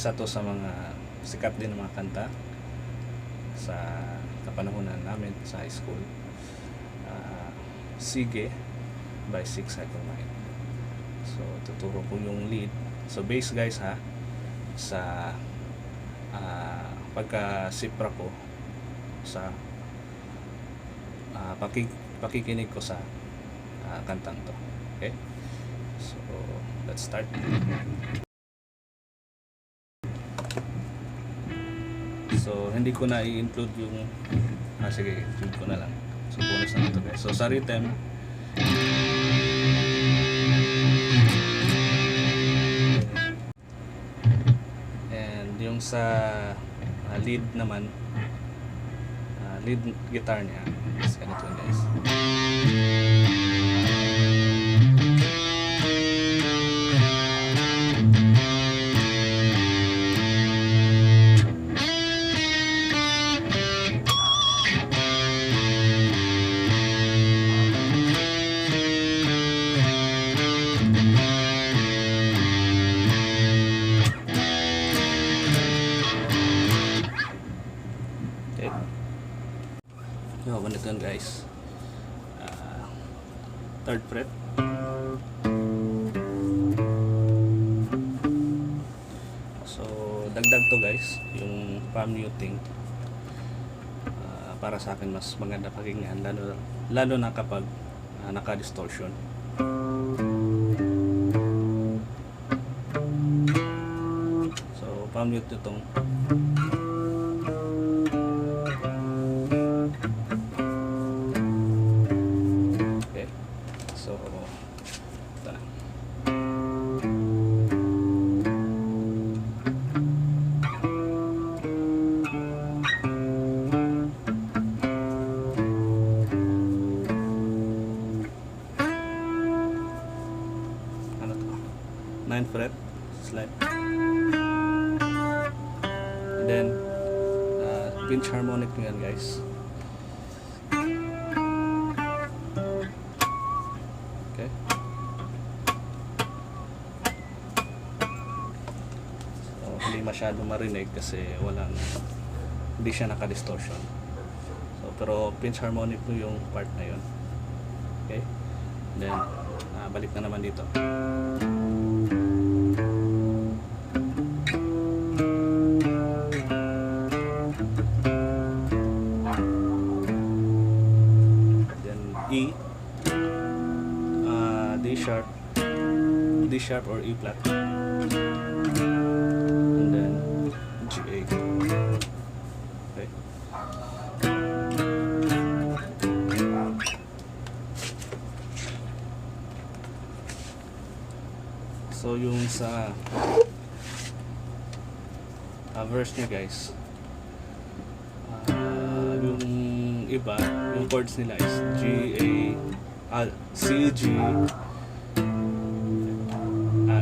isa to sa mga sikat din na mga kanta sa kapanahonan namin sa high school. Sige by 6Cyclemind. So tuturo ko yung lead. So bass guys ha, sa pagka sipra ko sa pakikinig ko sa kantang to. Okay, so let's start. So hindi ko na i-include yung sige, include ko na lang. So bonus na ito guys. So sa rhythm, and yung sa lead naman, lead guitar niya is ganito guys. Ganito yun guys. Third fret. So dagdag to guys yung palm muting. Para sa akin mas maganda pakinggan, lalo na kapag naka-distortion. So palm mute itong fret slide, and then pinch harmonic nyo yan guys. Okay, so hindi masyado marinig kasi hindi siya naka-distortion. So pero pinch harmonic nyo yung part na yun. Okay, then balik na naman dito. E, D sharp or E flat, and then G A. Okay. So yung sa verse niya guys, yung iba, yung chords nila is C, G,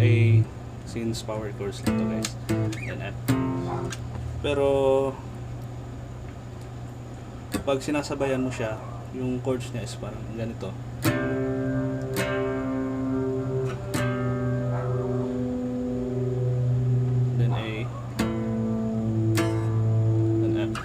A, since power chords nito guys, then F. Pero pag sinasabayan mo siya, yung chords niya is parang ganito. Then A, then F.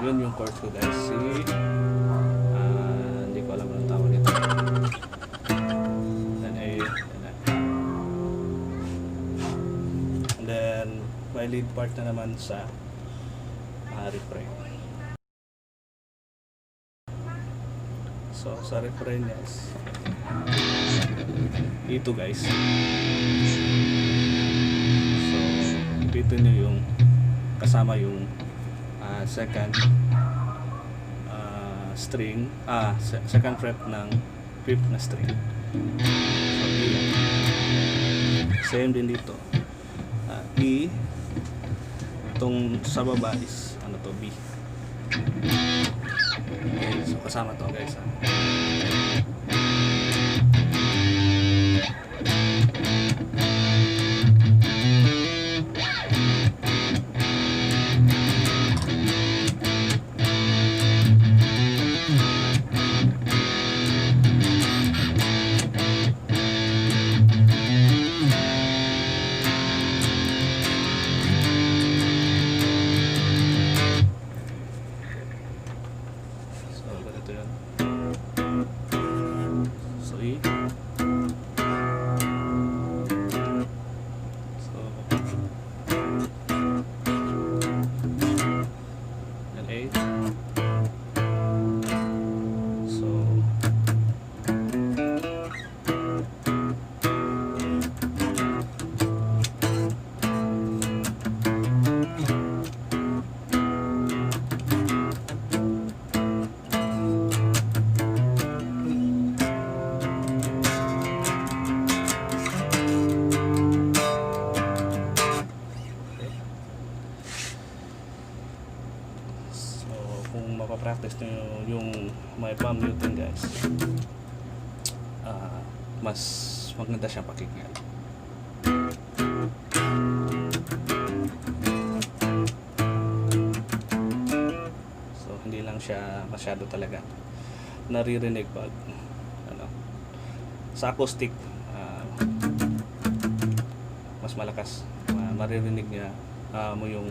Yun yung chord ko guys. Sige, hindi ko alam anong tawag nito. Then A, then F. And then may lead part na naman sa refrain. So sa refrain yes, ito guys. So dito nyo yung kasama yung second string, second fret ng fifth na string. So same din dito. E, itong sa baba is ano to, B. Okay, so kasama to guys. mapapractice nyo yung may palm muting guys, mas maganda siya pakinggan. So hindi lang siya masyado talaga naririnig pag sa acoustic, mas malakas, maririnig niya mo yung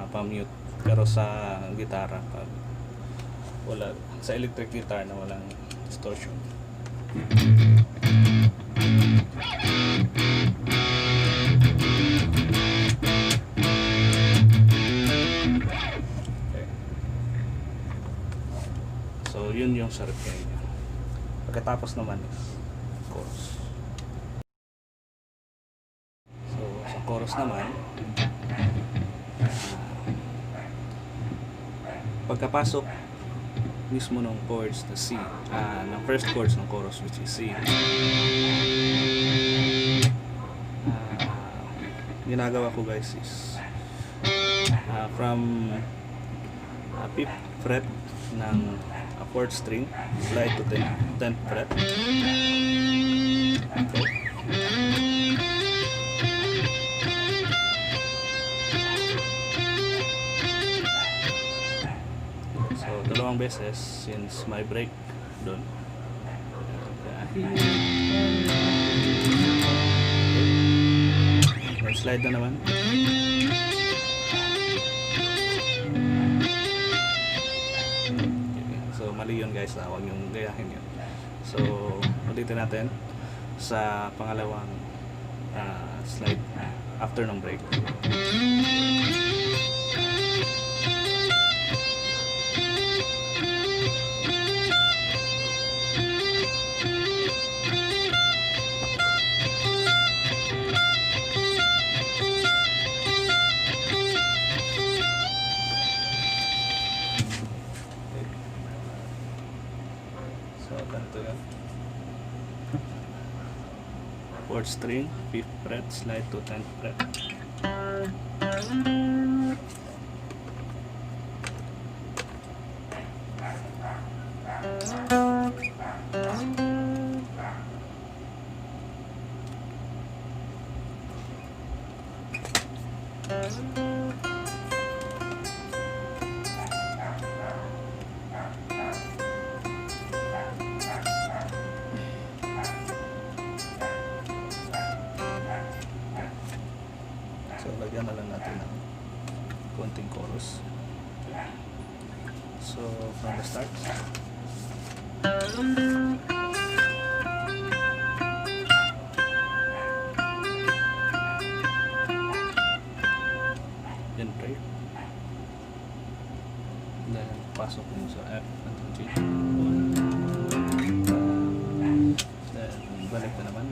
pa-mute. Pero sa gitara, pag wala, sa electric guitar na walang distortion, okay. So yun yung sa refrain niya. Pagkatapos naman is chorus. So sa chorus naman, pagkapasok mismo ng chords na C, ng first chords ng chorus, which is C, ginagawa ko guys is from 5th fret ng 4th string, slide to 10th fret. Okay. So dalawang beses since may break doon. Okay. Slide na naman. So mali yun guys, huwag yung gayahin yun. So ulitin natin sa pangalawang slide after ng break. So, ganito yan. 4th string, 5th fret, slide to 10th fret. So, lagyan na lang natin ng konting chorus. So, from the start. Then break. Then, pasok mo sa F and G. Then, balik na naman.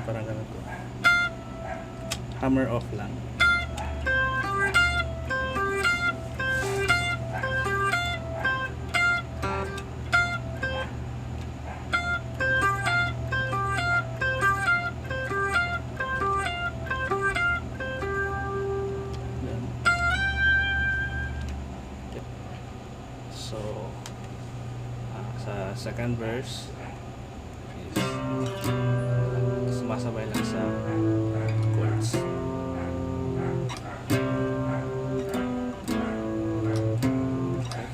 Parang ganito. Hammer off lang. Then, okay. So, sa second verse is sumasabay lang sa chords. Okay.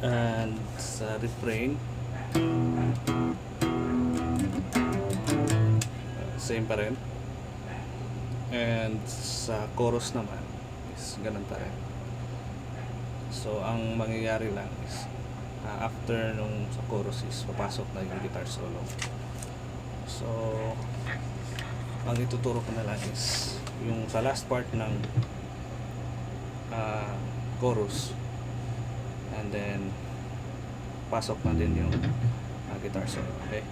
And sa refrain, same pa rin. And sa chorus naman is ganun pa rin. So ang mangyayari lang is after nung sa chorus is papasok na yung guitar solo. So ang ituturo ko na lang is yung sa last part ng chorus, and then pasok na din yung guitar solo. Okay.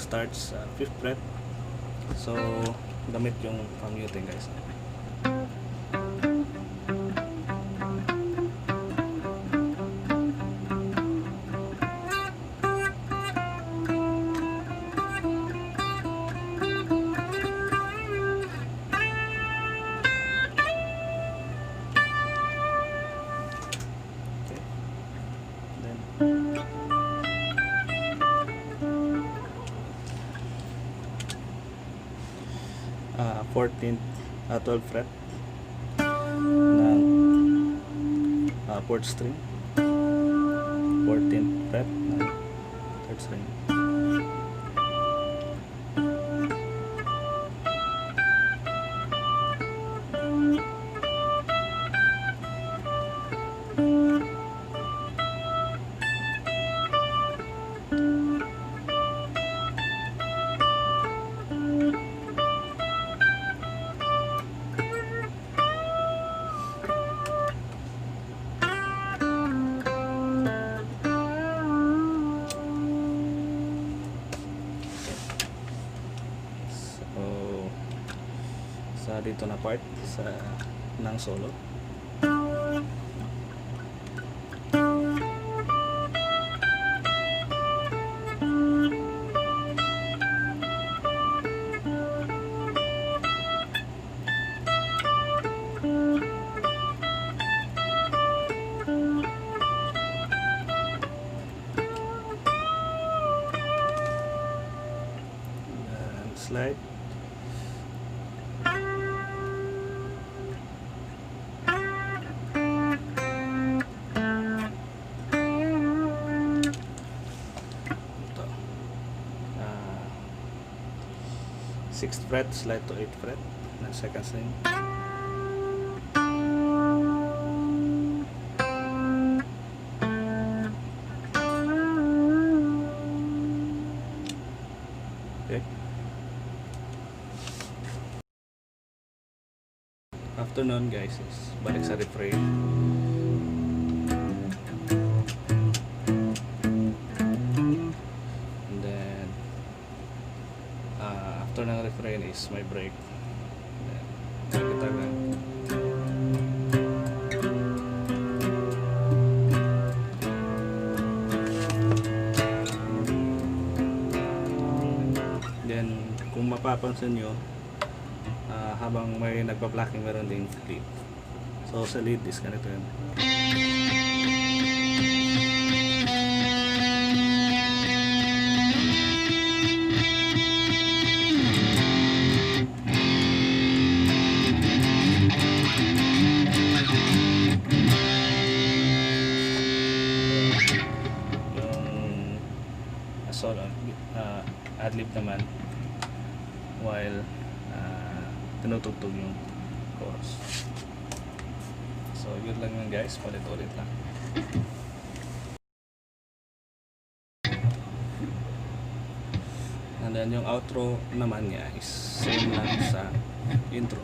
starts sa 5th fret. So gamit yung pang-muting guys. Uh, 12th fret ng 4th string, 14th fret ng 3rd string. Sa dito na part sa ng solo. And slide. Sixth fret, slide to 8th fret ng 2nd string. Okay. After nun guys is balik sa refrain. After ng refrain is my break. Guitar na. Then kung mapapansin nyo, habang may nagpa-plucking meron ding lead. So sa lead is ganito yun. Solo, adlib naman while tinutugtog yung chorus. So yun lang yun guys, palit-ulit lang. And then yung outro naman niya is same lang sa intro.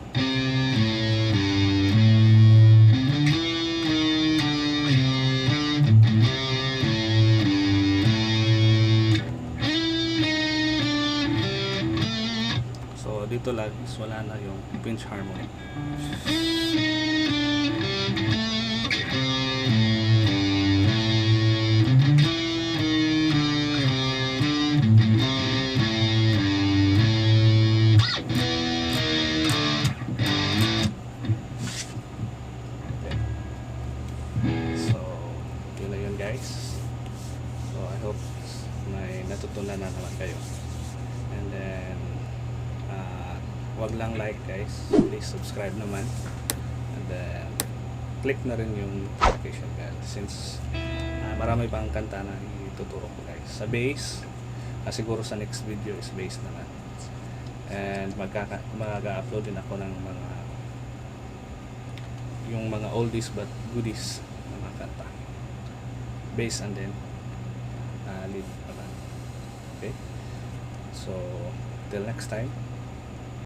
Dito lang is wala na yung pinch harmony. Okay. So yun na yun guys. So I hope may natutunan na naman kayo. And then wag lang like guys, please subscribe naman, and then click na rin yung notification bell since marami pang kanta na ituturo ko guys sa bass. Siguro sa next video is bass naman, and mag-upload din ako ng mga oldies but goodies na mga kanta, bass and then lead naman. Okay, so till next time.